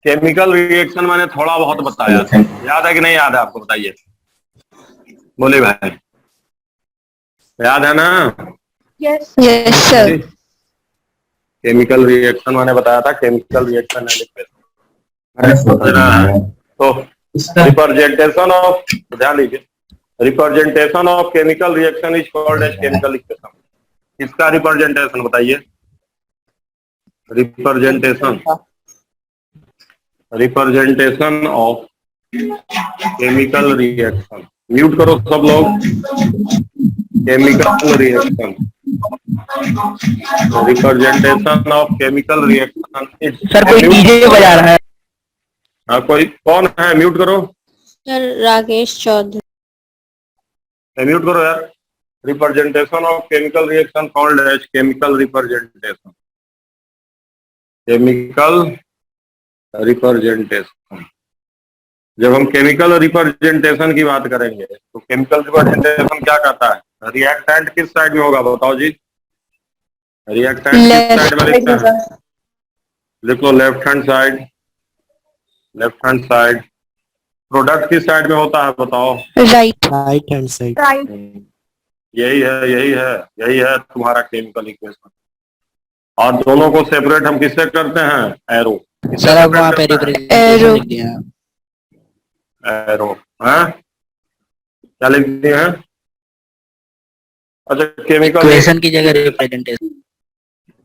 Chemical reaction मैंने थोड़ा बहुत बताया था, याद है कि नहीं याद है आपको? बताइए, बोले भाई, याद है ना? Yes sir. केमिकल रिएक्शन मैंने बताया था, केमिकल रिएक्शन है। तो रिप्रेजेंटेशन ऑफ, ध्यान लीजिए, representation of chemical reaction is called as chemical equation. इसका रिप्रेजेंटेशन बताइए, representation representation of chemical reaction. Mute करो सब लोग। Chemical reaction, representation of chemical reaction is. Sir कोई डीजे बजा रहा है। हाँ, कोई कौन है? म्यूट करो, सर राकेश चौधरी। म्यूट करो यार। Representation of chemical reaction called as chemical representation, chemical representation. जब हम केमिकल रिप्रेजेंटेशन की बात करेंगे तो केमिकल रिप्रेजेंटेशन क्या कहता है? रिएक्टेंट किस साइड में होगा बताओ जी? रिएक्टेंट किस साइड में लिखते हैं? लिख लो left hand side, left hand side. Product किस साइड में होता है बताओ? Right hand side. यही है, यही है, यही है तुम्हारा केमिकल इक्वेशन। और दोनों को सेपरेट हम किससे करते हैं? एरो। सर अब वहाँ पे रिप्रेजेंटेशन लिख दिया है। एरो, हाँ क्या लिख दिए हैं? अच्छा, केमिकल इक्वेशन की जगह रिप्रेजेंटेशन।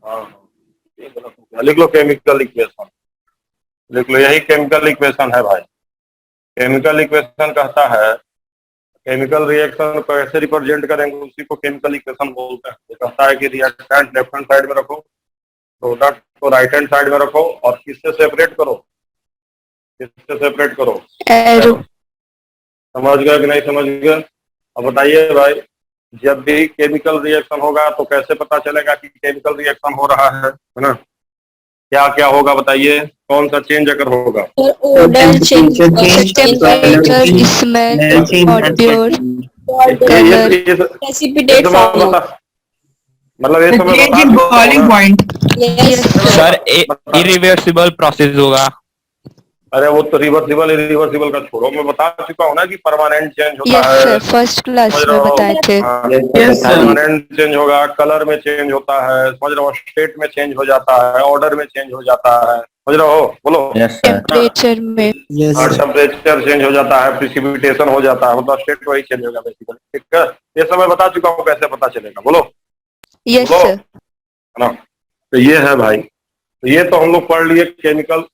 हाँ, लिख लो केमिकल इक्वेशन, लिख लो, यही केमिकल इक्वेशन है भाई। केमिकल इक्वेशन कहता है केमिकल रिएक्शन को कैसे रिप्रेजेंट करेंगे, उसी को केमिकल इक्वेशन बोलते हैं। ये कहता है कि रिएक्टेंट लेफ्ट हैंड साइड में रखो, प्रोडक्ट को राइट हैंड साइड में रखो, और किससे सेपरेट करो? किससे सेपरेट करो? एरो। समझ गए कि नहीं समझ गए? अब बताइए भाई, जब भी केमिकल रिएक्शन होगा तो कैसे पता चलेगा कि केमिकल रिएक्शन हो रहा है ना? क्या क्या होगा बताइए? कौन सा चेंज अगर होगा? Odour change, temperature, smell, odour, colour, precipitate form होगा। मतलब ये सब boiling point. Sir irreversible process होगा। अरे वो तो रिवर्सिबल इरिवर्सिबल का छोड़ो, मैं बता चुका हूँ ना कि परमानेंट चेंज होता है। फर्स्ट क्लास में बताए थे। परमानेंट चेंज होगा, कलर में चेंज होता है, समझ रहे हो, स्टेट में चेंज हो जाता है, ऑर्डर में चेंज हो जाता है, समझ रहे हो? बोलो। टेम्परेचर में, टेम्परेचर चेंज हो जाता है, प्रिसिपिटेशन हो जाता है, मतलब स्टेट वही चेंज होगा बेसिकली। ठीक है, ये सब मैं बता चुका हूँ कैसे पता चलेगा। बोलो। Yes sir. है ना? तो ये है भाई, तो ये तो हम लोग पढ़ लिए केमिकल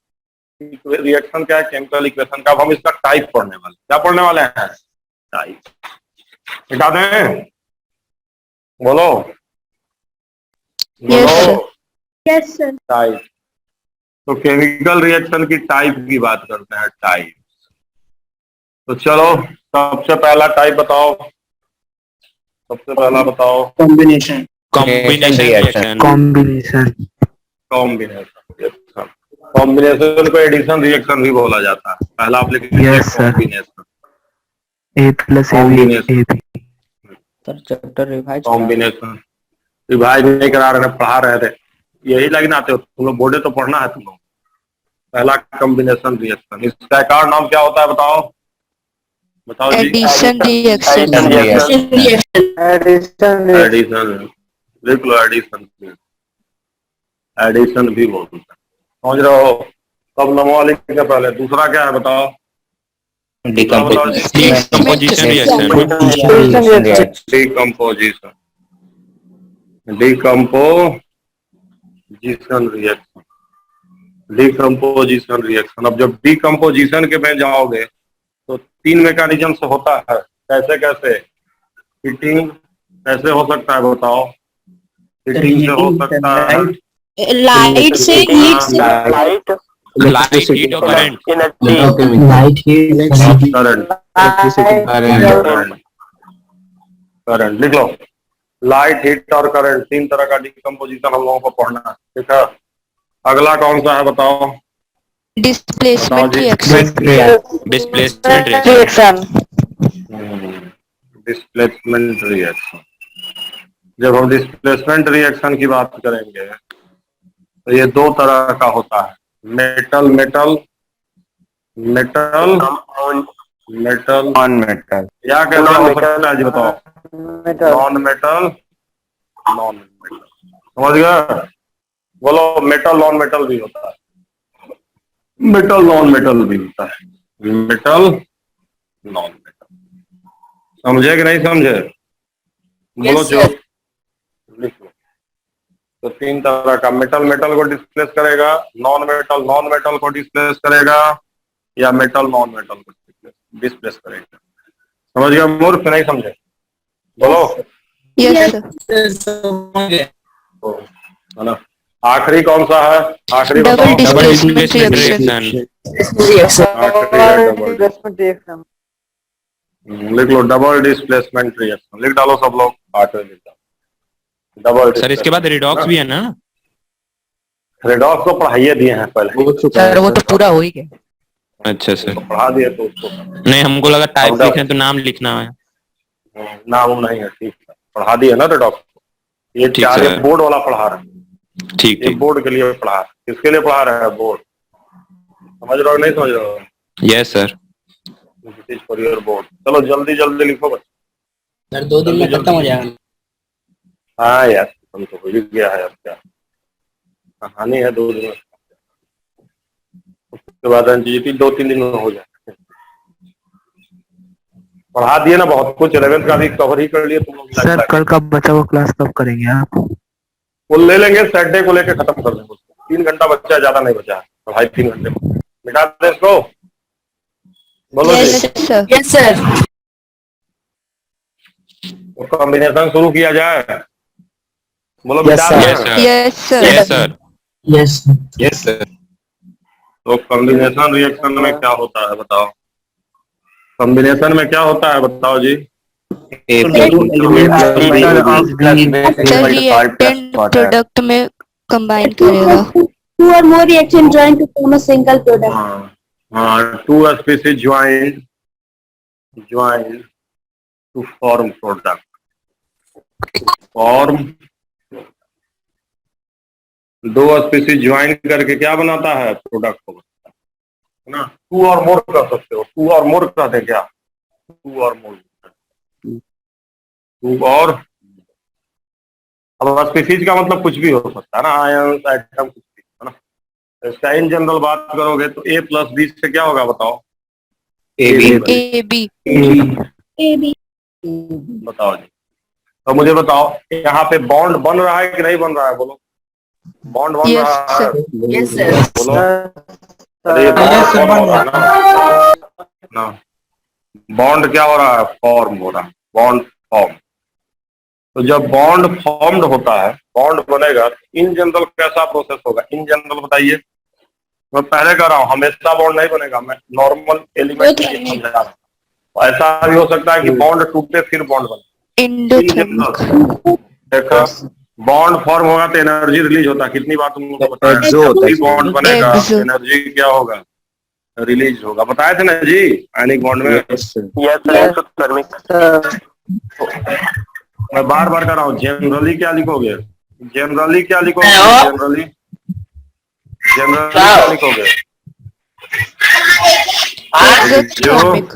रिएक्शन क्या है, केमिकल इक्वेशन का। अब हम इसका टाइप पढ़ने वाले, क्या पढ़ने वाले हैं? टाइप। बता दें, बोलो बोलो। Yes sir. टाइप। तो केमिकल रिएक्शन की टाइप की बात करते हैं, टाइप। तो चलो, सबसे पहला टाइप बताओ, सबसे पहला बताओ। Combination. Combination reaction. Combination. Combination. Combination को एडिशन रिएक्शन भी बोला जाता है। पहला आप लिख लीजिए combination. A plus combination. Sir chapter revise combination revise नहीं करा रहे, पढ़ा रहे थे। यही लगना आते हो तुम लोग, बोर्डे तो पढ़ना है तुम लोग। पहला कॉम्बिनेशन रिएक्शन, इसका एक और नाम क्या होता है बताओ? बताओ जी। Addition reaction. एडिशन, लिख लो एडिशन। एडिशन भी बोलते हैं, समझ रहे हो? तब नमो लिख के पहले। दूसरा क्या है बताओ? Decomposition reaction. Decomposition, decomposition reaction, decomposition reaction. अब जब डिकम्पोजिशन के में जाओगे तो तीन मैकेनिज्म से होता है। कैसे कैसे? हीटिंग कैसे हो सकता है बताओ? हीटिंग से हो सकता है, लाइट से, हीट से, लाइट हीट और करंट। करंट लिख लो। लाइट, हीट और करंट, तीन तरह का डिकम्पोजिशन हम लोगों को पढ़ना है। ठीक है, अगला कौन सा है बताओ? Displacement reaction. Displacement reaction. Displacement reaction. जब हम डिस्प्लेसमेंट रिएक्शन की बात करेंगे तो ये दो तरह का होता है, metal metal metal metal non metal या कैसा हो सकता है जी बताओ? नॉन मेटल समझ गया? बोलो मेटल नॉन मेटल भी होता है, मेटल नॉन मेटल भी होता है, मेटल नॉन मेटल। समझे कि नहीं समझे? बोलो जो लिख लो। तो तीन तरह का मेटल मेटल को डिस्प्लेस करेगा, नॉन मेटल को डिस्प्लेस करेगा, या मेटल नॉन मेटल को डिस्प्लेस करेगा। समझ गया मूर्ख? नहीं समझे? बोलो। Yes, sir. तो, है ना? आखिरी कौन सा है? आखिरी Double बताओ। Double displacement displacement reaction. reaction. आखिरी है डबल। लिख लो डबल डिस्प्लेसमेंट रिएक्शन, लिख डालो सब लोग। आखिरी लिख डालो डबल। सर इसके बाद रिडॉक्स भी है ना? रेडॉक्स तो पढ़ाइए दिए हैं पहले। सर वो तो पूरा हो ही गया। अच्छा सर, तो पढ़ा दिए तो उसको नहीं हमको लगा टाइप हम लिखे तो नाम लिखना है। नाम नहीं है, ठीक है पढ़ा दिए ना रेडॉक्स। ये ठीक चार सर। बोर्ड वाला पढ़ा रहे हैं, ठीक ये ठीक। बोर्ड के लिए पढ़ा, किसके लिए पढ़ा रहे हैं? बोर्ड। समझ रहे हो नहीं समझ रहे हो? Yes sir. This is for your board. चलो जल्दी जल्दी लिखो बच्चे। सर 2 दिन में खत्म हो जाएगा। हाँ यार खत्म तो हो ही गया है, अब क्या कहानी है। 2 दिन में, उसके बाद एनजीटी 2-3 दिन में हो जाए। पढ़ा दिए ना बहुत कुछ, 11th का भी कवर ही कर लिए तुम लोग। सर कल का बचा हुआ क्लास कब करेंगे आप? वो ले लेंगे, सैटरडे को लेके खत्म कर देंगे उसको। 3 घंटा बच्चा, ज्यादा नहीं बचा है पढ़ाई। 3 घंटे में मिटा दे इसको। बोलो जी। Yes, sir. Yes, sir. उसका कॉम्बिनेशन शुरू किया जाए। बोलो Yes, मिटा sir. दें। Yes sir. Yes, sir. Yes sir. Yes yes sir. तो कॉम्बिनेशन रिएक्शन में क्या होता है बताओ? कॉम्बिनेशन में क्या होता है बताओ जी? Sir, reactant product में combine करेगा. Two or more reaction joined to form a single product. हाँ हाँ, 2 species joint to form product. Form 2 species join करके क्या बनाता है? प्रोडक्ट को बनाता है ना। 2 और मोर कर सकते हो, 2 और मोर कहते हैं क्या? 2 और मोर, 2 और। अब स्पीसीज का मतलब कुछ भी हो सकता है ना, आयंस एटम कुछ भी, है ना। तो इसका इन जनरल बात करोगे तो A + B से क्या होगा बताओ? AB. AB. बताओ जी। तो मुझे बताओ यहाँ पे बॉन्ड बन रहा है कि नहीं बन रहा है? बोलो बॉन्ड बन Yes, रहा है? sir. Yes, sir. बोलो। अरे ये बॉन्ड बन रहा है ना। बॉन्ड क्या हो रहा है? फॉर्म हो रहा है, बॉन्ड फॉर्म। तो जब बॉन्ड फॉर्म्ड होता है, बॉन्ड बनेगा, तो इन जनरल कैसा प्रोसेस होगा? इन जनरल बताइए। मैं पहले कह रहा हूँ हमेशा बॉन्ड नहीं बनेगा, मैं नॉर्मल एलिमेंट समझा रहा हूँ। ऐसा भी हो सकता है कि बॉन्ड टूटे फिर बॉन्ड बने। Endothermic. देखा, बॉन्ड फॉर्म होगा तो एनर्जी रिलीज होता है। कितनी बार तुम लोगों को बताया? Exo होता है। जब भी बॉन्ड बनेगा Exo. एनर्जी क्या होगा? रिलीज होगा। बताए थे ना जी आयनिक बॉन्ड में। मैं बार बार कर रहा हूँ, जनरली क्या लिखोगे? जनरली क्या लिखोगे? जनरली क्या लिखोगे? Exothermic.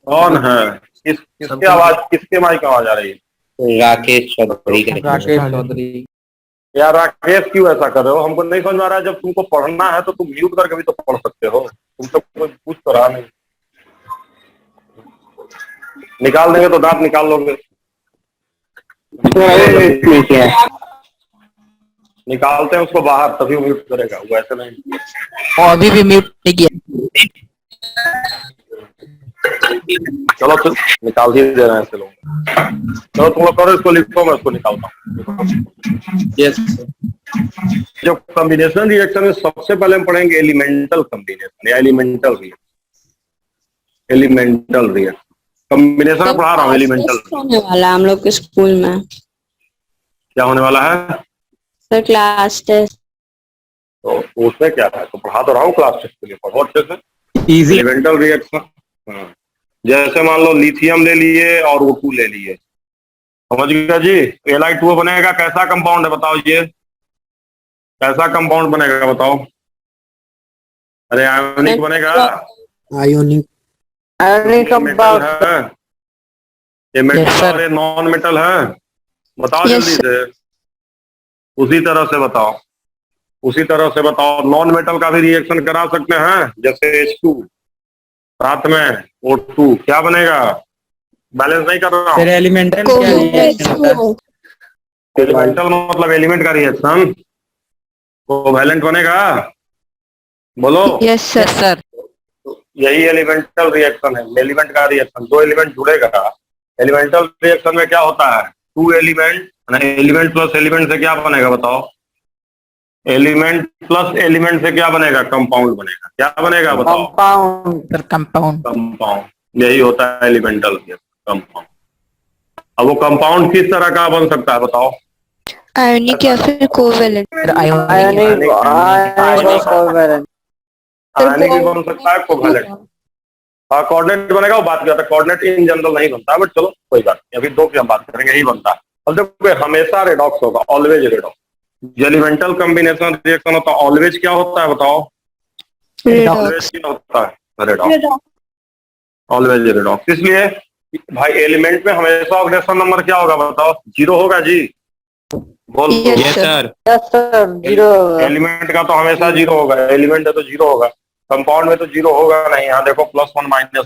कौन है? किसकी आवाज, किसके माइक की आवाज आ रही है? राकेश चौधरी। यार राकेश क्यों ऐसा कर रहे हो? हमको नहीं समझ में आ रहा है। जब तुमको पढ़ना है तो तुम म्यूट करके भी तो पढ़ सकते हो। तुम तो कोई पूछ तो रहा नहीं। निकाल देंगे तो दांत निकाल लोगे। निकालते हैं उसको बाहर तभी म्यूट करेगा, वैसे नहीं। अभी भी म्यूट नहीं किया। चलो तो निकाल ही दे रहे हैं ऐसे लोग। चलो तुम लोग करो, इसको लिखो, मैं उसको निकालता हूँ। यस जो कॉम्बिनेशन रिएक्शन में सबसे पहले हम पढ़ेंगे एलिमेंटल कॉम्बिनेशन या elemental reaction. Elemental reaction combination पढ़ा रहा हूँ। एलिमेंटल होने वाला हम लोग के स्कूल में क्या होने वाला है? Sir class test. तो उसमें क्या है? तो पढ़ा तो रहा हूँ क्लास टेस्ट के लिए, पढ़ो अच्छे से। इजी। एलिमेंटल रिएक्शन जैसे मान लो लिथियम ले लिए और O2 ले लिए, समझ गया जी? Li2O बनेगा। कैसा कंपाउंड है बताओ ये? कैसा कंपाउंड बनेगा बताओ? अरे आयोनिक बनेगा। आयोनिक मेटल है, ये Yes, मेटल sir. और ये नॉन मेटल है। बताओ Yes, जल्दी से, उसी तरह से बताओ, उसी तरह से बताओ। नॉन मेटल का भी रिएक्शन करा सकते हैं, जैसे H2 साथ में O2, क्या बनेगा? बैलेंस नहीं कर रहा हूँ। Elemental covalent. एलिमेंटल मतलब एलिमेंट का रिएक्शन, कोवैलेंट बनेगा। बोलो। Yes sir. सर यही एलिमेंटल रिएक्शन है, एलिमेंट का रिएक्शन। दो एलिमेंट जुड़ेगा, एलिमेंटल रिएक्शन में क्या होता है? Two element, element plus element से क्या बनेगा बताओ? एलिमेंट प्लस एलिमेंट से क्या बनेगा? कंपाउंड बनेगा। क्या बनेगा बताओ? Sir compound compound. यही होता है एलिमेंटल कंपाउंड। अब वो कंपाउंड किस तरह का बन सकता है बताओ? आयोनिक या फिर कोवैलेंट। आयोनिक आयनिक भी बन सकता है, कोवैलेंट। हाँ, कोऑर्डिनेट बनेगा, वो बात किया था। कोऑर्डिनेट इन जनरल नहीं बनता है, बट चलो कोई बात नहीं, अभी दो की हम बात करेंगे, यही बनता है। अब देखो हमेशा रेडॉक्स होगा, always redox. Elemental combination reaction होता है, ऑलवेज क्या होता है बताओ? Always redox. क्या होता है? रेडॉक्स। Always redox. इसलिए भाई एलिमेंट में हमेशा ऑक्सीडेशन नंबर क्या होगा बताओ? 0 होगा जी। बोल Yes, yes sir. Sir. Element का तो हमेशा 0 होगा, एलिमेंट है तो 0 होगा। कंपाउंड में तो 0 होगा नहीं। यहाँ देखो +1 -1 है,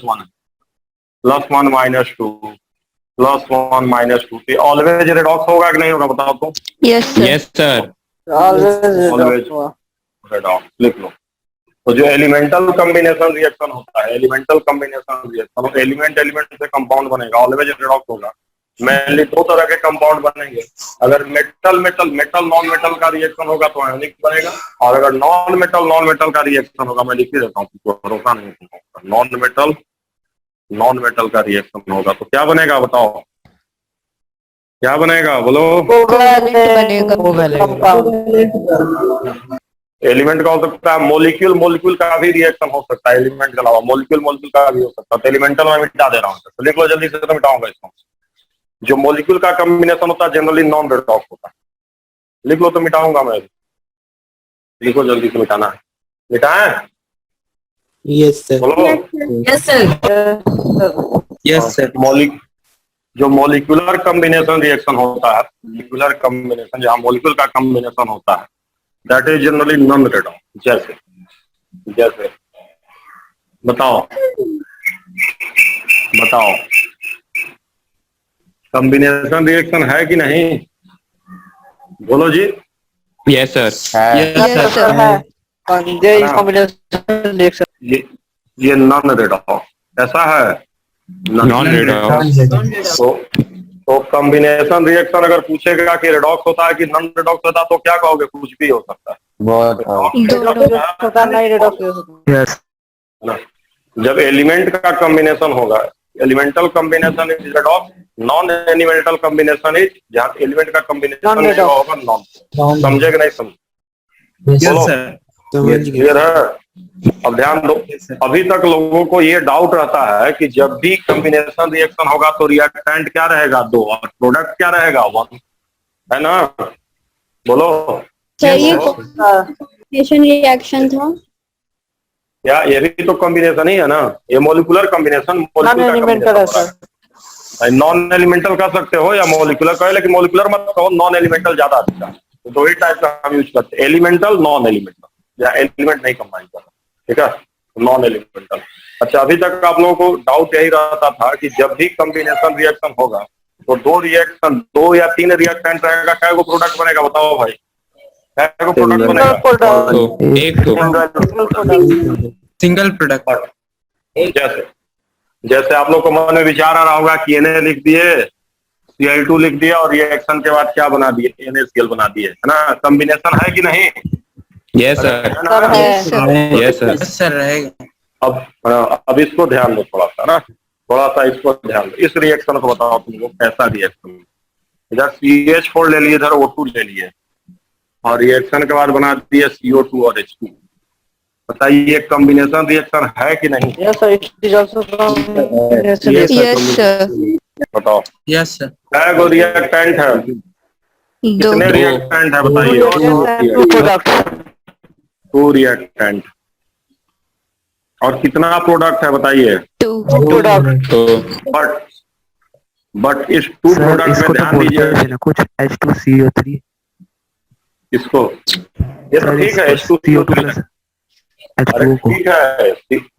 +1 -2, +1 -2, ऑलवेज रेडॉक्स होगा कि नहीं होगा बताओ तो? Yes sir. Yes sir. Always redox लिख लो। तो जो एलिमेंटल कॉम्बिनेशन रिएक्शन होता है, elemental combination reaction, element element से कंपाउंड बनेगा, ऑलवेज रेडॉक्स होगा। मेनली दो तरह के कंपाउंड बनेंगे। अगर metal metal metal non metal का रिएक्शन होगा तो आयोनिक बनेगा, और अगर नॉन मेटल का रिएक्शन होगा, मैं लिख ही देता हूँ, भरोसा नहीं होगा, नॉन मेटल का रिएक्शन होगा तो क्या बनेगा बताओ? क्या बनेगा बोलो? कोवैलेंट बनेगा। एलिमेंट का हो सकता है, मोलिक्यूल मोलिक्यूल का भी रिएक्शन हो सकता है, एलिमेंट के अलावा मोलिक्यूल मोलिक्यूल का भी हो सकता है। तो एलिमेंटल में मिटा दे रहा हूँ, तो लिख लो जल्दी से, तो मिटाऊंगा इसको। जो मोलिक्यूल का कॉम्बिनेशन होता है जनरली नॉन रेडॉक्स होता है। लिख लो तो मिटाऊंगा मैं। लिखो जल्दी से, मिटाना है। मिटाएं? यस सर बोलो। यस सर जो मोलिकुलर कॉम्बिनेशन रिएक्शन होता है, मोलिकुलर कॉम्बिनेशन, जहाँ मोलिक्यूल का कॉम्बिनेशन होता है, that is generally non redox. जैसे जैसे बताओ बताओ, कॉम्बिनेशन रिएक्शन है कि नहीं? बोलो जी। Yes sir. Yes sir. ये नॉन रेडॉक्स ऐसा है, नॉन रेडॉक्स। तो कॉम्बिनेशन रिएक्शन अगर पूछेगा कि रेडॉक्स होता है कि नॉन रेडॉक्स होता है, तो क्या कहोगे? कुछ भी हो सकता है। यस ना? जब एलिमेंट का कॉम्बिनेशन होगा, elemental combination is redox, non elemental combination is, जहाँ एलिमेंट का कॉम्बिनेशन होगा नॉन। समझे कि नहीं समझे? बोलो। क्लियर है? अब ध्यान दो, अभी तक लोगों को ये डाउट रहता है कि जब भी कॉम्बिनेशन रिएक्शन होगा तो रिएक्टेंट क्या रहेगा? 2, और प्रोडक्ट क्या रहेगा? 1, है ना? बोलो। ये कॉम्बिनेशन रिएक्शन था। क्या ये भी तो कॉम्बिनेशन ही है ना? ये मोलिकुलर कॉम्बिनेशन, नॉन एलिमेंटल कर सकते हो या मोलिकुलर कहे, लेकिन मोलिकुलर मत कहो, नॉन एलिमेंटल ज्यादा अच्छा है। तो दो ही टाइप का हम यूज करते हैं, एलिमेंटल, नॉन एलिमेंटल, या एलिमेंट नहीं कंबाइन करना, ठीक है? Non elemental. अच्छा, अभी तक आप लोगों को डाउट यही रहता था कि जब भी कॉम्बिनेशन रिएक्शन होगा तो 2 या 3 रिएक्टेंट रहेगा, क्या को प्रोडक्ट बनेगा बताओ भाई? क्या को प्रोडक्ट बनेगा? तो एक तो सिंगल प्रोडक्ट। जैसे आप लोग को मन में विचार आ रहा होगा कि Na लिख दिए, Cl2 लिख दिया, और रिएक्शन के बाद क्या बना दिए? NaCl बना दिए, है ना? कॉम्बिनेशन है कि नहीं? Yes sir. Yes sir. Sir रहेगा। अब इसको ध्यान दो थोड़ा सा ना, थोड़ा सा इसको ध्यान दो। इस रिएक्शन को बताओ तुमको कैसा रिएक्शन। इधर CH4 ले लिए, इधर O2 ले लिए, और रिएक्शन के बाद बना दिए CO2 और H2। बताइए ये कॉम्बिनेशन रिएक्शन है कि नहीं? Yes sir. बताओ। Yes sir. क्या रिएक्टेंट है? दो कितने रिएक्टेंट है बताइए? 2 रिएक्टेंट। और कितना प्रोडक्ट है बताइए? 2 तो बट इस 2 प्रोडक्ट में ध्यान दीजिए कुछ H2CO3 इसको, ये तो ठीक है H2CO3, अरे ठीक है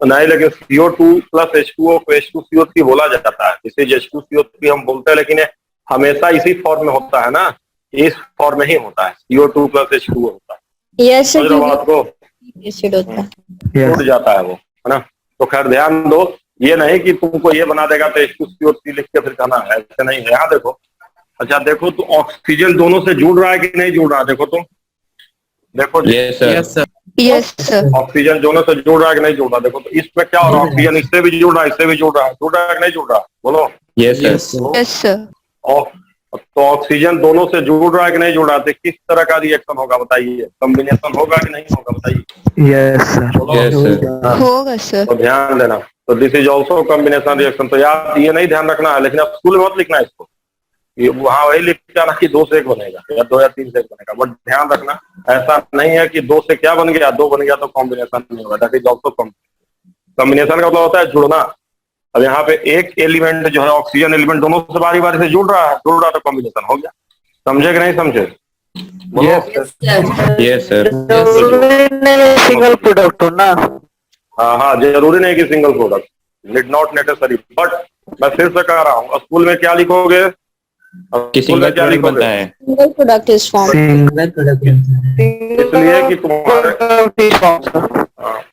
नहीं, लेकिन CO2 प्लस H2O को H2CO3 बोला जाता है, इसे H2CO3 हम बोलते हैं, लेकिन ये हमेशा इसी फॉर्म में होता है ना, इस फॉर्म में ही होता है, CO2 प्लस H2O होता है। यस समझ रहे हो बात को? एसिड होता है। टूट जाता है वो, है ना। तो खैर ध्यान दो, ये नहीं कि तुमको ये बना देगा तो H2CO3 लिख के फिर कहना है, ऐसे नहीं है। यहाँ देखो, अच्छा देखो तो ऑक्सीजन दोनों से जुड़ रहा है कि नहीं जुड़ रहा है, देखो तो, देखो yes sir, yes sir, oxygen दोनों से जुड़ रहा है कि नहीं जुड़ रहा, देखो तो इसमें क्या हो रहा है, ऑक्सीजन इससे भी जुड़ रहा है, इससे भी जुड़ रहा है, जुड़ रहा है कि नहीं जुड़ रहा, बोलो। यस सर, यस सर, तो ऑक्सीजन दोनों से जुड़ रहा है कि नहीं जुड़ रहा, तो किस तरह का रिएक्शन होगा बताइए, कॉम्बिनेशन होगा कि नहीं होगा बताइए? यस सर, यस सर, होगा सर। तो ध्यान देना, तो this is also combination reaction. तो यार ये नहीं ध्यान रखना है, लेकिन अब स्कूल में मत लिखना है इसको, ये वहाँ वही लिख के आना कि 2 से 1 बनेगा या 2 या 3 से 1 बनेगा, बट ध्यान रखना ऐसा नहीं है कि 2 से क्या बन गया, 2 बन गया तो कॉम्बिनेशन नहीं होगा, दैट इज ऑल्सो कॉम्बिनेशन का मतलब होता है जुड़ना। अब यहाँ पे एक एलिमेंट जो है ऑक्सीजन एलिमेंट दोनों से बारी बारी से जुड़ रहा है तो कॉम्बिनेशन हो गया। समझे कि नहीं समझे? यस सर, सिंगल प्रोडक्ट हो ना। हाँ हाँ, जरूरी नहीं कि single product, need not necessary, but मैं फिर से कह रहा हूँ, स्कूल में क्या लिखोगे, कि सिंगल प्रोडक्ट बनता है। Single product is form. इसलिए कि तुम्हारे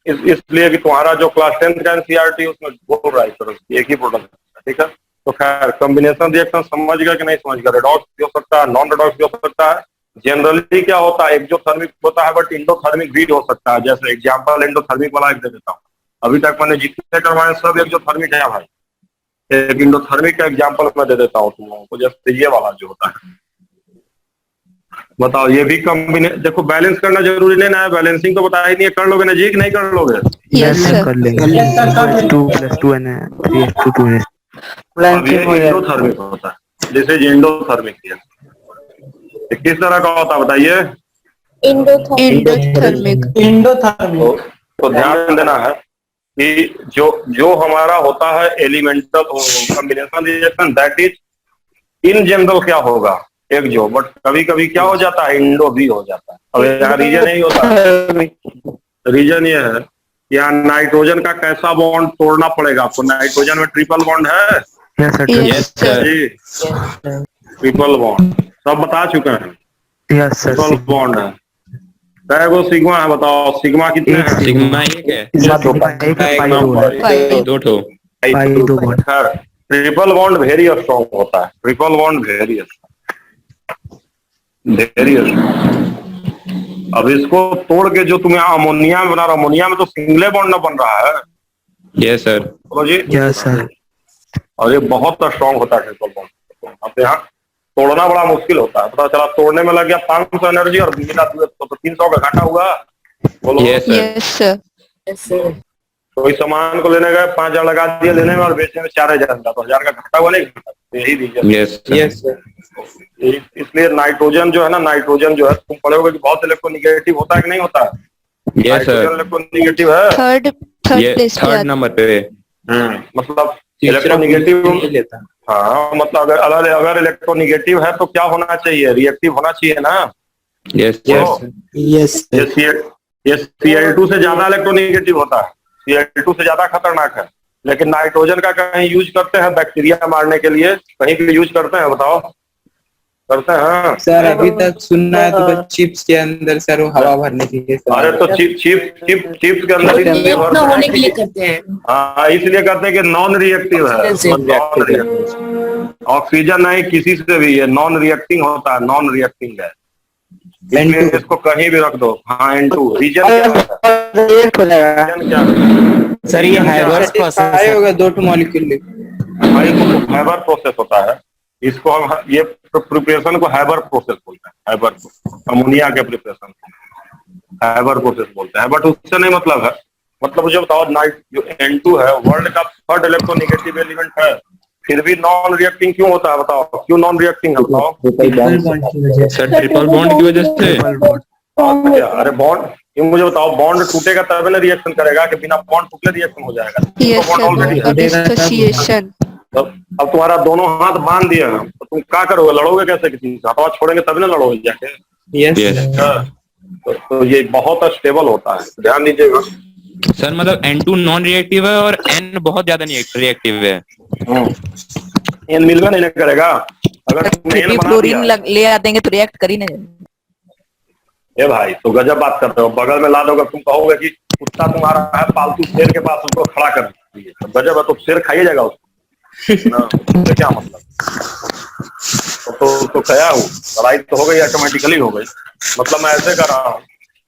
इसलिए कि तुम्हारा जो क्लास 10 का एनसीईआरटी उसमें बोल रहा है सर एक ही प्रोडक्ट है, ठीक है। तो खैर कॉम्बिनेशन रिएक्शन समझ गया कि नहीं समझ गया? रेडॉक्स भी हो सकता है, नॉन रेडॉक्स भी हो सकता है। जनरली क्या होता है, एक्सोथर्मिक होता है बट इंडोथर्मिक भी हो सकता है। जैसे एग्जांपल इंडोथर्मिक वाला एक दे देता हूँ, अभी तक मैंने जितने करवाए सब एक्सोथर्मिक है भाई। एक इंडोथर्मिक का एग्जांपल मैं दे देता हूँ तुम लोगों को, जैसे ये वाला जो होता है, बताओ ये भी कॉम्बिनेशन, देखो बैलेंस करना जरूरी नहीं ना है, बैलेंसिंग तो बता ही नहीं है, कर लोगे ना जी कि नहीं कर लोगे? यस सर, कर लेंगे 2 + 2 and 3:2 अब ये इंडोथर्मिक होता है, जैसे इंडोथर्मिक किस तरह का होता है बताइए? इंडोथर्मिक। तो ध्यान देना है कि जो हमारा होता है elemental combination reaction, that is in general क्या होगा एक जो, बट कभी कभी क्या हो जाता है, इंडो भी हो जाता है। अब यहाँ रीजन यही होता है, रीजन ये है यहाँ नाइट्रोजन का कैसा बॉन्ड तोड़ना पड़ेगा आपको। नाइट्रोजन में ट्रिपल बॉन्ड है, यस सर, जी ट्रिपल बॉन्ड सब बता चुके हैं, यस सर। ट्रिपल बॉन्ड है। वो सिग्मा है, बताओ सिग्मा कितने हैं? सिग्मा एक है, फाइव। 2 ठो। खैर ट्रिपल बॉन्ड वेरी स्ट्रॉन्ग होता है, ट्रिपल बॉन्ड वेरी अब इसको तोड़ के जो तुम्हें अमोनिया में बना रहा, अमोनिया में तो सिंगले बॉन्ड ना बन रहा है। यस सर, बोलो जी। Yes sir. और ये बहुत स्ट्रॉन्ग होता है ट्रिपल बॉन्ड। अब यहाँ तोड़ना बड़ा मुश्किल होता है, पता चला तोड़ने में लग गया 500 एनर्जी और मिला तो 300 का घाटा हुआ। बोलो यस सर, यस सर, कोई सामान को लेने गए 5000 लगा दिया लेने में और बेचने में 4000 का, तो 1000 का घाटा हुआ नहीं? यही रीजन। Yes yes sir. इसलिए नाइट्रोजन जो है ना, नाइट्रोजन जो है तुम पढ़ोगे कि बहुत इलेक्ट्रोनेगेटिव होता है कि नहीं होता है? यस सर, इलेक्ट्रोनेगेटिव है, थर्ड प्लेस पे थर्ड नंबर पे। मतलब इलेक्ट्रोनेगेटिव लेता। हाँ मतलब अगर इलेक्ट्रोनेगेटिव है तो क्या होना चाहिए, रिएक्टिव होना चाहिए ना। यस यस ये Cl2 से ज्यादा इलेक्ट्रोनेगेटिव होता है, Cl2 से ज्यादा खतरनाक है। लेकिन नाइट्रोजन का कहीं यूज करते हैं बैक्टीरिया मारने के लिए, कहीं भी यूज करते हैं बताओ? करते हैं सर? अभी तक सुनना है तो बस चिप्स के अंदर सर वो हवा भरने के लिए। अरे तो चिप्स के अंदर इसलिए होने के लिए करते हैं। हाँ इसलिए करते हैं कि नॉन रिएक्टिव है, ऑक्सीजन नहीं किसी से भी, ये नॉन रिएक्टिंग होता है, नॉन रिएक्टिंग है, इसलिए इसको कहीं भी रख दो। हाँ N2 रीजन क्या है सर? ये हाइबर प्रोसेस होगा, 2 मॉलिक्यूल। हाइबर प्रोसेस होता है, इसको हम ये प्रिपरेशन को हाइबर प्रोसेस बोलते हैं, हाइबर अमोनिया के प्रिपरेशन को हाइबर प्रोसेस बोलते हैं। बट उससे नहीं मतलब है, मतलब मुझे बताओ नाइट जो N2 है वर्ल्ड का 3rd इलेक्ट्रोनेगेटिव एलिमेंट है, फिर भी नॉन रिएक्टिंग क्यों होता है बताओ, क्यों नॉन रिएक्टिंग है बताओ? सर ट्रिपल बॉन्ड की वजह से। क्या अरे बॉन्ड, ये मुझे बताओ, बॉन्ड टूटेगा तभी ना रिएक्शन करेगा, कि बिना बॉन्ड टूटे रिएक्शन हो जाएगा? Yes, तो बॉन्ड sir. ऑलरेडी है। Dissociation. अब तुम्हारा दोनों हाथ बांध दिए हैं तो तुम क्या करोगे, लड़ोगे कैसे किसी से? हाथवा छोड़ेंगे तभी ना लड़ोगे जाके। यस तो ये बहुत स्टेबल होता है, ध्यान दीजिएगा। सर मतलब N2 नॉन रिएक्टिव है और N बहुत ज्यादा रिएक्टिव है। N मिलकर नहीं करेगा। अगर तुमने N बना फ्लोरीन दिया, ले आते हैं तो रिएक्ट कर ही नहीं। ए भाई तो गजब बात करते हो, बगल में ला दोगे, तुम कहोगे कि कुत्ता तुम्हारा है पालतू, शेर के पास उसको खड़ा कर दीजिए, तो गजब है, तो शेर खाइए जाएगा उसको ना, तो क्या मतलब? तो क्या हूँ, लड़ाई तो हो गई, ऑटोमेटिकली हो गई। मतलब मैं ऐसे कर रहा हूँ,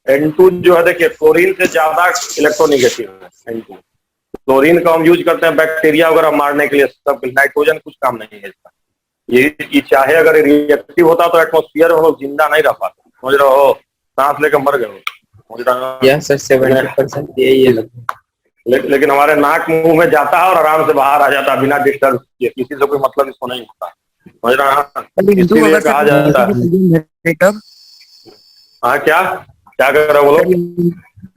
N2 जो है देखिए क्लोरीन से ज्यादा इलेक्ट्रोनिगेटिव है N2। क्लोरीन का हम यूज करते हैं बैक्टीरिया वगैरह मारने के लिए, सब नाइट्रोजन कुछ काम नहीं है इसका। ये चाहे अगर रिएक्टिव होता तो एटमॉस्फेयर में हम लोग जिंदा नहीं रह पाते, समझ रहे हो, सांस लेकर मर गए, समझ रहे हो? यस सर 70% यही है। लेकिन हमारे नाक मुंह में जाता है और आराम से बाहर आ जाता है बिना डिस्टर्ब किए, किसी से कोई मतलब इसको नहीं होता, समझ रहे हैं? इसीलिए कहा जाता है। हाँ क्या क्या कर रहे हो बोलो?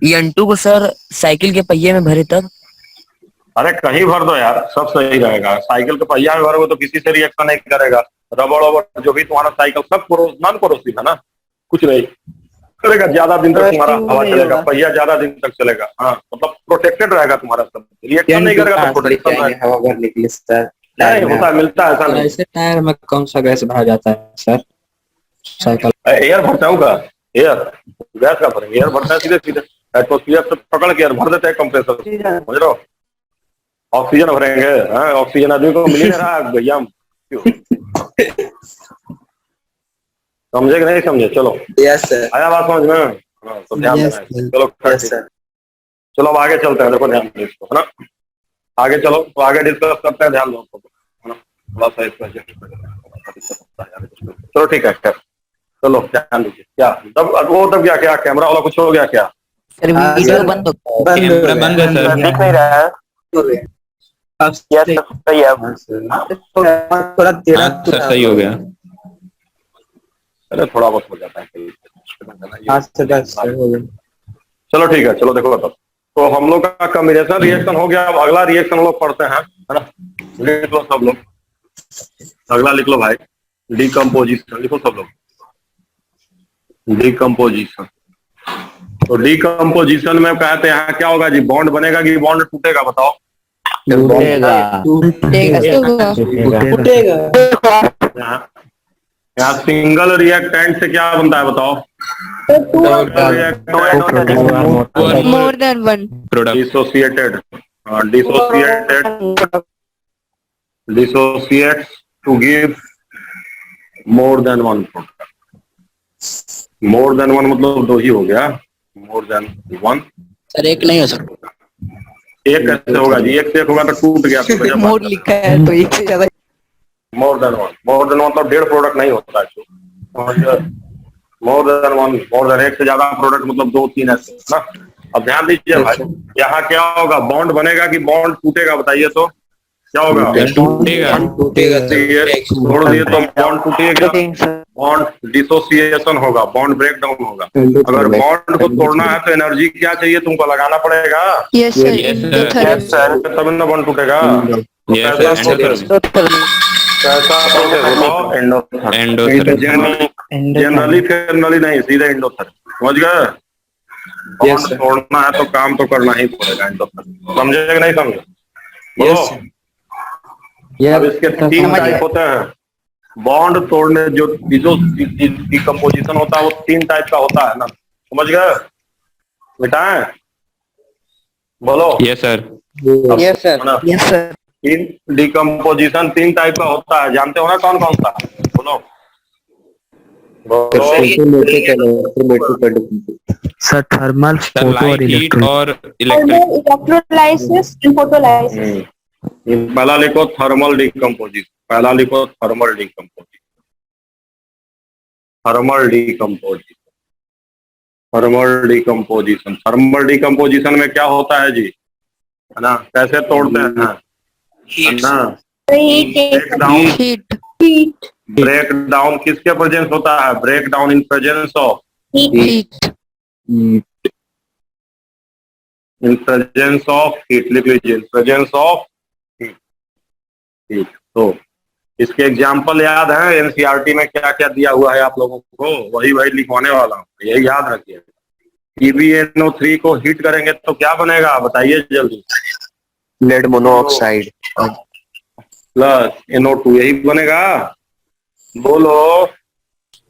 ये N2 को सर साइकिल के पहिए में भरे तब। अरे कहीं भर दो यार, सब सही रहेगा। साइकिल के पहिया में भरोगे तो किसी से रिएक्शन नहीं करेगा। रबड़ वबड़ जो भी तुम्हारा साइकिल सब नॉन कोरोसिव है ना, कुछ नहीं करेगा, ज्यादा दिन तक तुम्हारा हवा चलेगा, पहिया ज्यादा दिन तक चलेगा। हाँ मतलब प्रोटेक्टेड रहेगा तुम्हारा, सब रिएक्शन नहीं करेगा तो प्रोटेक्शन रहेगा। हवा भरने के लिए सर नहीं होता, मिलता है ऐसा नहीं। ऐसे टायर में कौन सा गैस भरा जाता है सर? साइकिल एयर भरता हूँ का एयर, गैस का भरेंगे, एयर भरता है सीधे सीधे एटमोस्फियर से पकड़ के एयर भर देते हैं कंप्रेसर, समझ रहे हो? ऑक्सीजन भरेंगे, हाँ ऑक्सीजन आदमी को मिल नहीं रहा भैया, समझे कि नहीं समझे? चलो यस सर आया बात समझ में? हाँ, तो ध्यान देना है। चलो यस सर चलो अब आगे चलते हैं, देखो ध्यान दो इसको, है ना? आगे चलो तो आगे डिस्कस करते हैं, ध्यान दो है ना, थोड़ा सा इसको चलो ठीक है, खैर चलो ध्यान दीजिए। क्या तब वो तब क्या कैमरा वाला कुछ हो गया क्या? सर वीडियो बंद हो कैमरा बंद है सर। दिख नहीं रहा है, अब सही है। थोड़ा तेरा हाँ, सर सही हो गया। अरे थोड़ा बहुत हो जाता है चलो ठीक है, चलो देखो तब तो हम लोग का कॉम्बिनेशन रिएक्शन हो गया। अब अगला रिएक्शन हम लोग पढ़ते हैं, है ना? लिख लो सब लोग, अगला लिख लो भाई, डिकम्पोजिशन लिखो सब लोग, डिकम्पोजिशन। तो डिकम्पोजिशन में कहते हैं यहाँ क्या होगा जी, बॉन्ड बनेगा कि बॉन्ड टूटेगा बताओ? यहाँ सिंगल रिएक्टेंट से क्या बनता है बताओ? More than one. Product dissociated, dissociates to give more than one product. More than one मतलब दो ही हो गया, मोर देन वन। सर एक नहीं हो सकता। एक कैसे होगा जी, एक से एक होगा तो टूट गया तो मोर लिखा है तो एक से ज्यादा। मोर देन वन मतलब 1.5 प्रोडक्ट नहीं होता है। मोर देन एक से ज्यादा प्रोडक्ट मतलब 2-3 ऐसे ना। अब ध्यान दीजिए भाई, यहाँ क्या होगा, बॉन्ड बनेगा कि बॉन्ड टूटेगा बताइए तो? क्या होगा? टूटेगा। छोड़ दिए तो बॉन्ड टूटेगा, बॉन्ड डिसोसिएशन होगा, बॉन्ड ब्रेक डाउन होगा। अगर बॉन्ड को तोड़ना है तो एनर्जी क्या चाहिए तुमको, लगाना पड़ेगा। Yes, sir. Yes, Endothermic. तब ना बॉन्ड टूटेगा। Yes, कैसा sir. प्रोसेस बताओ? एंडोथर्मिक। जनरली नहीं, सीधे एंडोथर्मिक, समझ गए? बॉन्ड तोड़ना है तो काम तो करना ही पड़ेगा एंडोथर्मिक, समझे कि नहीं समझे? बोलो। अब इसके 3 टाइप होते हैं बॉन्ड तोड़ने, जो डिकम्पोजिशन होता है वो 3 टाइप का होता है ना, समझ गए? मिटाएं, बोलो। Yes sir. Yes sir. Yes sir. Decomposition 3 type का होता है, जानते हो ना कौन कौन सा? बोलो बोलो। सर थर्मल, सर फोटो और लाइट हीट इलेक्ट्रिक। और इलेक्ट्रिक। Electrolysis and photolysis. पहला लिखो थर्मल डिकम्पोजिशन, पहला लिखो thermal decomposition, thermal decomposition, thermal decomposition. Thermal decomposition में क्या होता है जी, है ना? कैसे तोड़ते हैं, है ना? Break down, heat, heat, break down किसके प्रेजेंस होता है? Break down in presence of, heat, in presence of heat, लिख लीजिए, इन प्रेजेंस ऑफ हीट। ठीक, तो इसके एग्जाम्पल याद है? एनसीईआरटी में क्या क्या दिया हुआ है आप लोगों को, वही लिखवाने वाला हूँ, यही याद रखिए। PbNO3 को हीट करेंगे तो क्या बनेगा, बताइए जल्दी। लेड मोनोऑक्साइड प्लस NO2, यही बनेगा, बोलो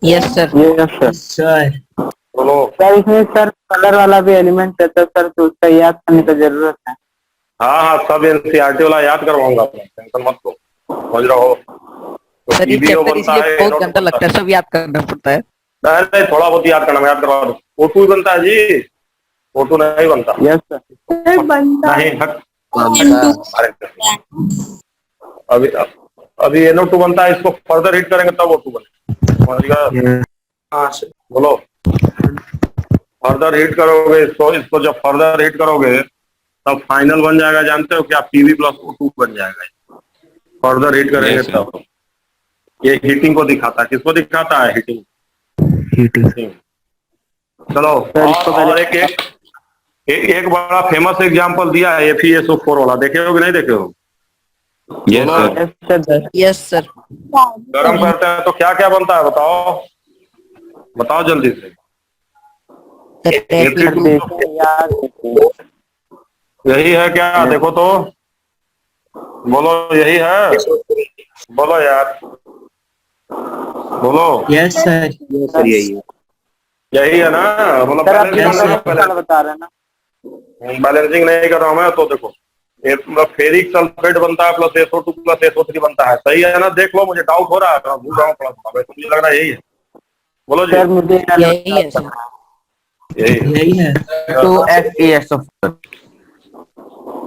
यस सर। सर बोलो। सर इसमें सर कलर वाला भी एलिमेंट रहता है सर, तो उसका याद करने की जरूरत है। हाँ हाँ, सब एनसीईआरटी वाला याद करवाऊंगा, टेंशन मत लो, समझ रहो। तो सर ये PbO चैप्टर बनता इसलिए है, बहुत NO2 गंदा बनता लगता है, सब याद करना पड़ता है। है। नहीं, थोड़ा बहुत याद करना, मैं याद करवा दूँ। O2 बनता है जी, O2 नहीं बनता। Yes sir. sir, बनता नहीं, हट। N2. अभी अभी NO2 बनता है, इसको फर्दर हीट करेंगे तब O2 बनेगा, समझ गए? हाँ सर। बोलो। फर्दर हीट करोगे इसको जब फर्दर हीट करोगे तब फाइनल बन जाएगा, जानते हो क्या? Pb प्लस O2 बन जाएगा, फर्दर हीट करेंगे Yes, sir. तब। ये हीटिंग को दिखाता है, किसको दिखाता है? हीटिंग। हीटिंग। चलो, और एक बड़ा फेमस एग्जांपल दिया है FeSO4 वाला, देखे हो कि नहीं देखे हो? Yes, बोलो। sir. Yes sir. गरम करते हैं तो क्या क्या बनता है, बताओ बताओ जल्दी से। Fe2, यही है क्या? देखो तो, बोलो, यही है, बोलो यार, बोलो। Yes sir. यही है ना? मतलब बता रहे हैं ना। बैलेंसिंग नहीं कर रहा हूं मैं, तो देखो फेरिक सल्फेट बनता है प्लस SO2 प्लस SO3 बनता है, सही है ना? देख लो, मुझे डाउट हो रहा है, भूल रहा हूँ थोड़ा, वैसे मुझे लग रहा है यही है। बोलो जी। सर मुझे यही है सर। यही है। तो FeSO4।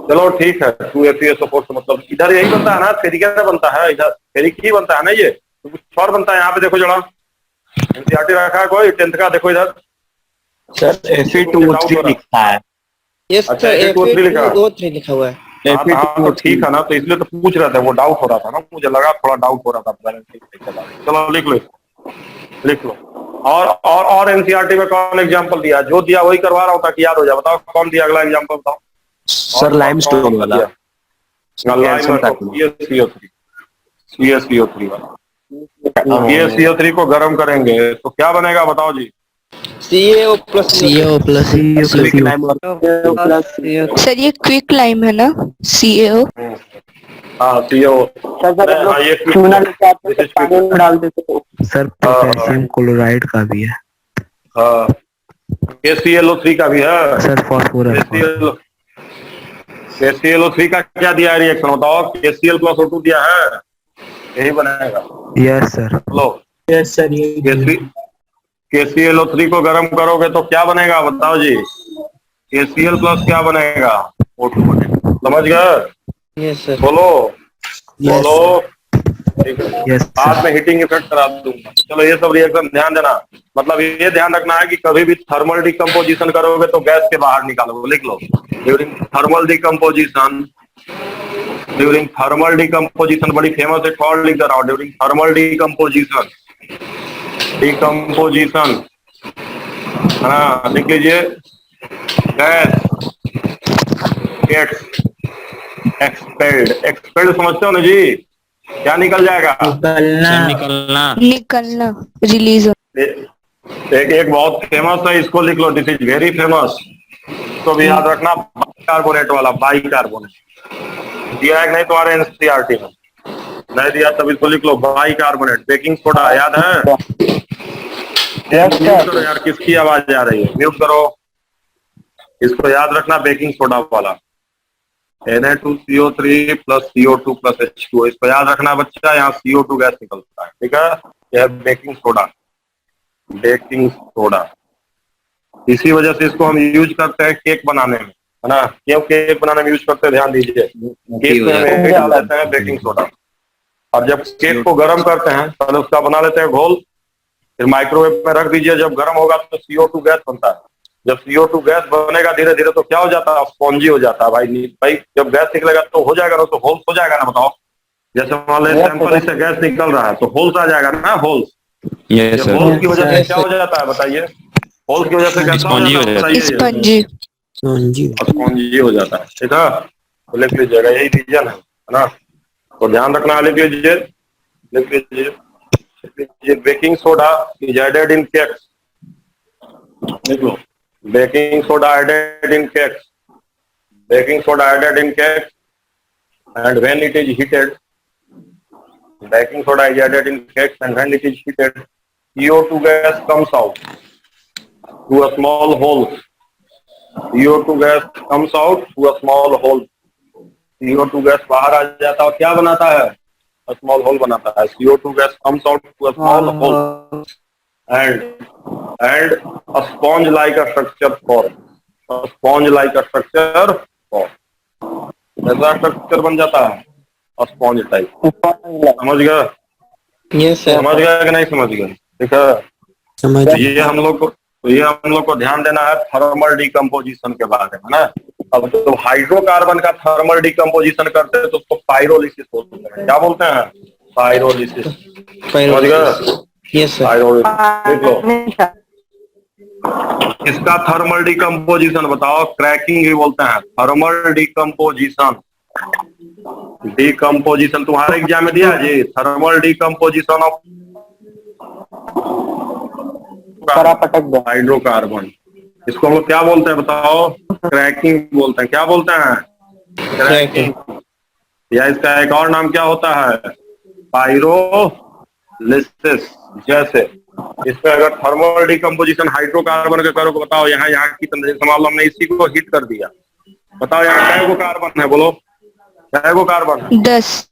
चलो ठीक है, 2FeSO4 से मतलब इधर यही बनता है ना? फेरिक कैसे बनता है? इधर फेरिक ही बनता है ना, ये तो कुछ और बनता है। यहाँ पे देखो जरा, एनसीईआरटी रखा है कोई 10th का, देखो इधर सर Fe2O3 लिखता है। अच्छा, Fe2O3 लिखा हुआ है। हाँ, तो ठीक है ना, तो इसलिए तो पूछ रहे थे, वो डाउट हो रहा था ना, मुझे लगा थोड़ा डाउट हो रहा था बैलेंसिंग। चलो लिख लो, लिख लो। और एनसीईआरटी में कौन एग्जांपल दिया? जो दिया वही करवा रहा हूँ ताकि याद हो जाए। बताओ कौन दिया, अगला एग्जांपल बताओ। सर लाइमस्टोन वाला, CaSO3 वाला। CaSO3 को गर्म करेंगे तो क्या बनेगा, बताओ जी। CO प्लस सर ये क्विक लाइम है ना, CaO। हाँ, CO। हाँ, ये चूना लेके आते हैं, पानी में डाल देते हैं। सर पोटेशियम क्लोराइड का भी है। हाँ, KClO3 का भी है। Sir phosphorus. KClO3 का क्या दिया है रिएक्शन, बताओ। KCl प्लस O2 दिया है, यही बनेगा। Yes sir. लो, यस सर। ये KClO3 को गर्म करोगे तो क्या बनेगा, बताओ जी। KCl प्लस क्या बनेगा, O2 बनेगा, समझ गए? Yes sir. बोलो बोलो। ठीक है, यस बाद में हीटिंग इफेक्ट करा दूंगा। चलो, ये सब रिएक्शन ध्यान देना, मतलब ये ध्यान रखना है कि कभी भी थर्मल डिकम्पोजिशन करोगे तो गैस के बाहर निकालो, लिख लो। ड्यूरिंग थर्मल डिकम्पोजिशन, बड़ी फेमस एक और लिख दे रहा हूँ। ड्यूरिंग थर्मल डिकम्पोजिशन, हाँ लिख लीजिए। गैस गेट्स एक्सपेल्ड समझते हो ना जी? क्या निकल जाएगा? निकलना, रिलीज। एक बहुत फेमस है, इसको लिख लो, दिस इज वेरी फेमस। इसको भी याद रखना, बाइकार्बोनेट वाला, बाइकार्बोनेट दिया है नहीं तुम्हारे एनसीईआरटी में? नहीं दिया तब इसको लिख लो, बाइकार्बोनेट। बेकिंग सोडा याद है? म्यूट करो यार, किसकी आवाज आ रही है, म्यूट करो। इसको याद रखना, बेकिंग सोडा वाला, Na2CO3 plus CO2 plus H2O, इसको याद रखना बच्चा। यहाँ CO2 गैस निकलता है, ठीक है? यह बेकिंग सोडा। इसी वजह से इसको हम यूज करते हैं केक बनाने में, है ना? क्यों केक बनाने में यूज करते हैं, ध्यान दीजिए। केक में हम डाल देते हैं बेकिंग सोडा, और जब केक को गर्म करते हैं पहले उसका बना लेते हैं घोल, फिर माइक्रोवेव में रख दीजिए। जब गर्म होगा तो CO2 गैस बनता है। जब CO2 गैस बनेगा धीरे धीरे तो क्या हो जाता है, स्पॉन्जी हो जाता है भाई। जब गैस निकलेगा तो हो जाएगा ना, तो होल्स हो जाएगा ना, बताओ। जैसे मान लो सैंपल से गैस निकल रहा है तो होल्स आ जाएगा ना, होल्स। Yes sir. होल्स की वजह से क्या हो जाता है बताइए? होल्स की वजह से कैसा हो स्पॉन्जी हो जाता है जाता है। बताइए? स्पंजी स्पॉन्जी हो जाता है, ठीक है। तो लिख लीजिएगा, यही रीजन है ना। तो ध्यान रखना, लिख लीजिए, लिख लीजिए। Baking soda is added in cakes, लिख लो। Baking soda added in cakes, baking soda added in cakes and when it is heated, baking soda is added in cakes and when it is heated, CO2 gas comes out through a small hole. CO2 gas comes out through a small hole. CO2 gas बाहर आ जाता है और क्या बनाता है? A small hole बनाता है। CO2 gas comes out through a small hole and a sponge like a structure forms. A sponge like a structure forms. ऐसा स्ट्रक्चर बन जाता है स्पॉन्ज टाइप। समझ गया? Yes sir. समझ गया कि नहीं समझ गया? ठीक है। तो ये हम लोग को ध्यान देना है थर्मल डिकम्पोजिशन के बारे में ना। अब तो हाइड्रोकार्बन का थर्मल डिकम्पोजिशन करते हैं तो उसको पाइरोलिसिस बोलते हैं। क्या बोलते हैं? पाइरोलिसिस। समझ गया? Yes sir. पाइरोलिसिस लिख लो। इसका थर्मल डिकम्पोजिशन बताओ। क्रैकिंग भी बोलते हैं, थर्मल डिकम्पोजिशन। डिकम्पोजिशन तुम्हारे एग्जाम में दिया जी, थर्मल डिकम्पोजिशन ऑफ हाइड्रोकार्बन। इसको हम लोग क्या बोलते हैं बताओ? क्रैकिंग बोलते हैं। क्या बोलते हैं? क्रैकिंग। या इसका एक और नाम क्या होता है? पाइरोलिसिस। जैसे इसमें अगर थर्मल डिकम्पोजिशन हाइड्रोकार्बन के करो, बताओ यहाँ की मान लो हमने इसी को हीट कर दिया, बताओ यहाँ कै गो कार्बन है? बोलो कै गो कार्बन? 10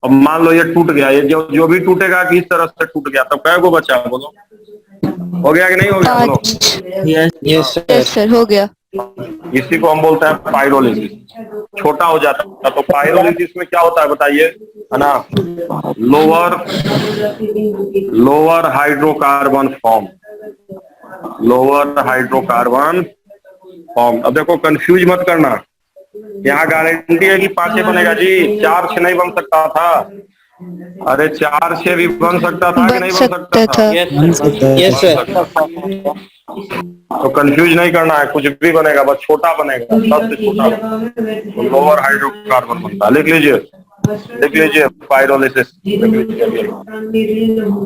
अब मान लो ये टूट गया, ये जो भी टूटेगा कि इस तरह से टूट गया, तब कै गो बचा? बोलो हो गया कि नहीं हो गया? बोलो। 5। यस यस सर, हो गया। इसी को हम बोलते हैं पाइरोलिसिस। छोटा हो जाता है तो पाइरोलिसिस में क्या होता है बताइए, है ना? Lower hydrocarbon form, lower hydrocarbon form. अब देखो कंफ्यूज मत करना, यहाँ गारंटी है कि 5 बनेगा जी, 4 से नहीं बन सकता था। अरे 4 से भी बन सकता था कि नहीं बन सकता था? Yes sir. तो कंफ्यूज नहीं करना है, कुछ भी बनेगा, बस छोटा बनेगा, सबसे छोटा। तो लोअर हाइड्रोकार्बन बनता है। लिख लीजिए, लिख लीजिए पाइरोलिसिस।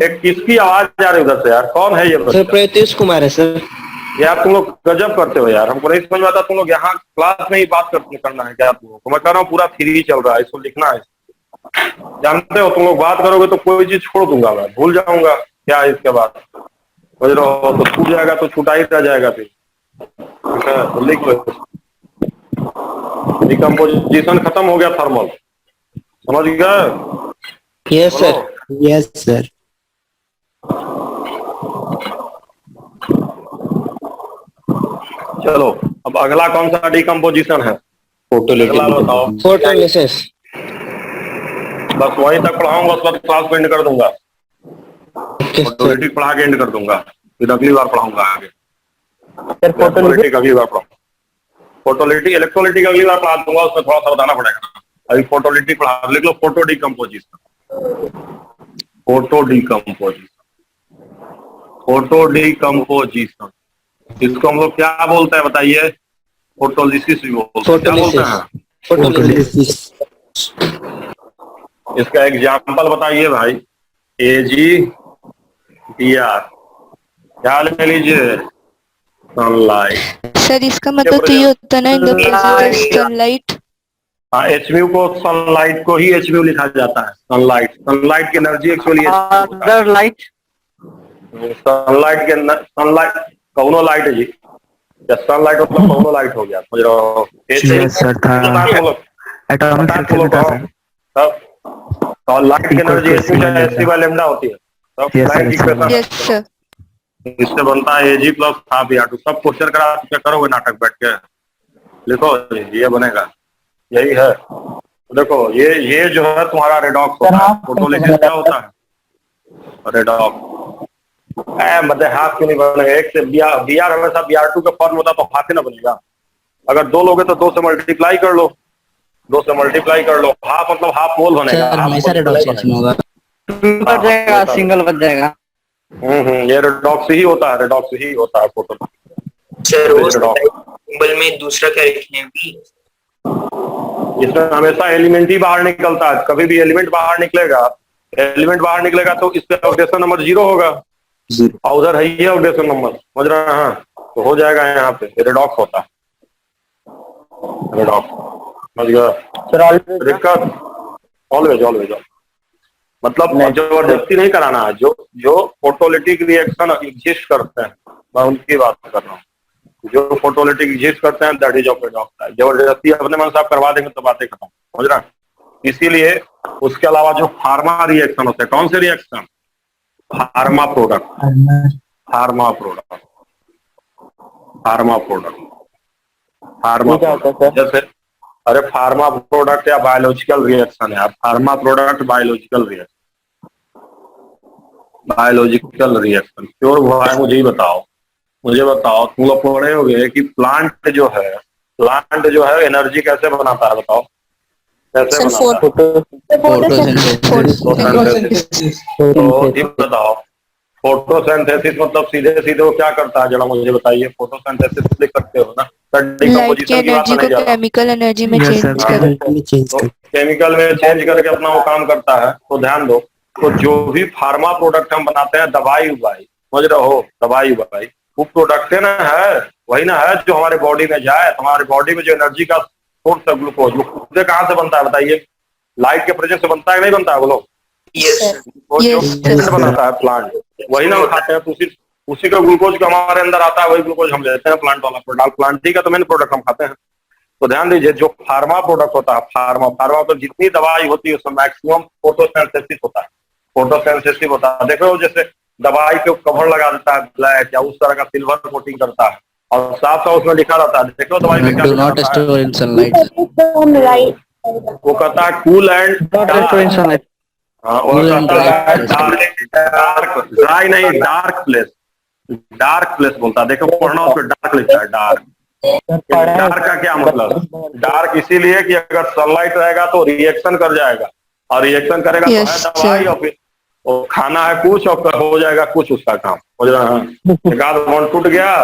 एक किसकी आवाज आ रही है उधर से यार? कौन है ये बच्चा? सर प्रत्युष कुमार है सर। यार तुम लोग गजब करते हो यार, हमको नहीं समझ में आता। तुम लोग यहाँ क्लास में ही बात करना है क्या तुम लोग? मैं कह रहा हूँ पूरा फ्री चल रहा है, इसको लिखना है। जानते हो तुम लोग बात करोगे तो कोई चीज छोड़ दूंगा, मैं भूल जाऊंगा क्या है इसके बाद। समझ रहे हो? तो छूट जाएगा तो छुटा ही रह जाएगा फिर। ठीक है, तो लिख लो। डिकम्पोजिशन खत्म हो गया थर्मल, समझ गए? Yes sir. Yes sir. चलो अब अगला कौन सा डिकम्पोजिशन है? अगला बताओ। फोटोलिसिस। बस वहीं तक पढ़ाऊंगा, उसके बाद क्लास को एंड कर दूंगा। फोटोलिटिक पढ़ा के एंड कर दूंगा, फिर अगली बार पढ़ाऊंगा आगे। फोटोलिटिक अगली बार पढ़ाऊंगा। फोटोलिटिक इलेक्ट्रोलिटिक अगली बार पढ़ा दूंगा, उसमें थोड़ा सा बताना पड़ेगा। अभी फोटोलिटिक पढ़ा, लिख लो photo decomposition. Photo decomposition, photo decomposition. इसको हम लोग क्या बोलते हैं बताइए? फोटोलिसिस भी बोलते हैं। क्या बोलते हैं? फोटोलिसिस। इसका एग्जाम्पल बताइए भाई। AgBr, क्या ले लीजिए? सनलाइट। सर इसका मतलब तो ये होता है ना, in the presence of sunlight. हाँ, Hmu को, सनलाइट को ही Hmu लिखा जाता है। सनलाइट, सनलाइट की एनर्जी एक्चुअली लाइट, सनलाइट के सनलाइट कौनो लाइट है जी, या सनलाइट मतलब कौनो लाइट हो गया। समझ रहे हो? यस सर था, एटॉमिक स्ट्रक्चर में था सर। तो लाइट की एनर्जी Hc बाय लैम्डा होती है। सब लाइट इक्वेशन यस सर। इससे बनता है Ag प्लस हाफ Br2। सब क्वेश्चन करा क्या करोगे नाटक बैठ के? लिखो, ये बनेगा, यही है। तो देखो ये जो है तुम्हारा रेडॉक्स होता है। फोटोलिसिस क्या होता है? रेडॉक्स। मतलब हाफ क्यों नहीं बनेगा? 1 से Br हमेशा Br2 का फॉर्म होता तो हाथ ही ना बनेगा। अगर 2 लोगे तो 2 से मल्टीप्लाई कर लो, 2 से मल्टीप्लाई कर लो, हाफ मतलब हाफ मोल बनेगा, सर हाफ हमेशा मोल रेडॉक्स बनेगा। रिएक्शन होगा। बच जाएगा, सिंगल बच जाएगा। ये रेडॉक्स ही होता है, रेडॉक्स ही होता है फोटो। सर वो रेडॉक्स सिंबल में दूसरा क्या लिखने भी? इसमें हमेशा एलिमेंट ही बाहर निकलता है, कभी भी एलिमेंट बाहर निकलेगा, एलिमेंट बाहर निकलेगा तो इस पे ऑक्सीडेशन नंबर 0 होगा, और उधर है ये ऑक्सीडेशन नंबर, समझ रहे हैं? तो हो जाएगा यहाँ पे रेडॉक्स होता है, रेडॉक्स, समझ गया? दिक्कत ऑलवेज ऑलवेज मतलब जबरदस्ती नहीं कराना है, जो फोटोलिटिक रिएक्शन एग्जिस्ट करते हैं मैं उनकी बात कर रहा हूँ, जो फोटोलिटिक एग्जिस्ट करते हैं दैट इज ऑफ रेडॉक्स। जबरदस्ती अपने मन से आप करवा देंगे तो बातें खत्म, समझ रहे हैं? इसीलिए उसके अलावा जो फार्मा रिएक्शन होते हैं, कौन से reaction? Pharma product, pharma product, pharma product, pharma product, जैसे अरे फार्मा प्रोडक्ट या बायोलॉजिकल रिएक्शन है, pharma product biological reaction, biological reaction pure भाई मुझे ही बताओ, मुझे बताओ, तुम लोग पढ़े होगे कि प्लांट जो है एनर्जी कैसे बनाता है, बताओ कैसे बनाता है? फोटोसिंथेसिस। तो ये बताओ फोटोसिंथेसिस मतलब सीधे सीधे वो क्या करता है, जरा मुझे बताइए। फोटोसिंथेसिस लिख सकते हो ना, लाइट की एनर्जी को केमिकल एनर्जी में चेंज कर, तो केमिकल में चेंज करके अपना वो काम करता है। तो ध्यान दो, तो जो भी फार्मा प्रोडक्ट हम बनाते हैं, दवाई उवाई, समझ रहे हो, दवाई उवाई, वो प्रोडक्ट ना है, वही ना है जो हमारे बॉडी में जाए, तो हमारे बॉडी में जो एनर्जी का सोर्स है ग्लूकोज, वो कहाँ से बनता है बताइए? लाइट के प्रेजेंस से बनता है कि नहीं बनता है, बोलो? जो प्लांट बनाता है, प्लांट वही ना खाते हैं, तो उसी का ग्लूकोज का हमारे अंदर आता है, वही ग्लूकोज हम लेते हैं प्लांट वाला प्रोडक्ट, प्लांट ही का तो मेन प्रोडक्ट हम खाते हैं। तो ध्यान दीजिए, जो फार्मा प्रोडक्ट होता है, फार्मा तो जितनी दवाई होती है उसमें मैक्सिमम फोटोसिंथेसिस होता है, फोटोसिंथेसिस होता है। देखो जैसे दवाई के कवर लगा देता है ब्लैक या उस तरह का सिल्वर कोटिंग करता है, और साफ साफ उसमें लिखा रहता है, देखो दवाई में क्या डू नॉट लिखा स्टोर इन सनलाइट। लाइट वो कहता है कूल एंड डार्क, ड्राई नहीं, डार्क प्लेस बोलता है। देखो पढ़ना, उसमें डार्क लिखा है, डार्क। डार्क का क्या मतलब? डार्क इसीलिए कि अगर सनलाइट रहेगा तो रिएक्शन कर जाएगा, और रिएक्शन करेगा तो है दवाई, और फिर और खाना है कुछ और हो जाएगा कुछ उसका काम, हो जाएगा। एक आध बॉन्ड टूट गया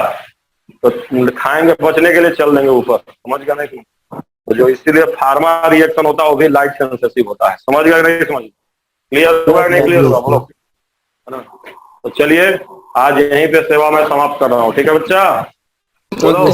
तो खाएंगे, बचने के लिए चल देंगे ऊपर, समझ गया नहीं? तो जो इसीलिए फार्मा रिएक्शन होता है वो भी लाइट सेंसिटिव होता है, समझ गया नहीं? समझ क्लियर हुआ नहीं? क्लियर हुआ बोलो, है ना? तो चलिए आज यहीं पे सेवा मैं समाप्त कर रहा हूँ, ठीक है बच्चा? बोलो।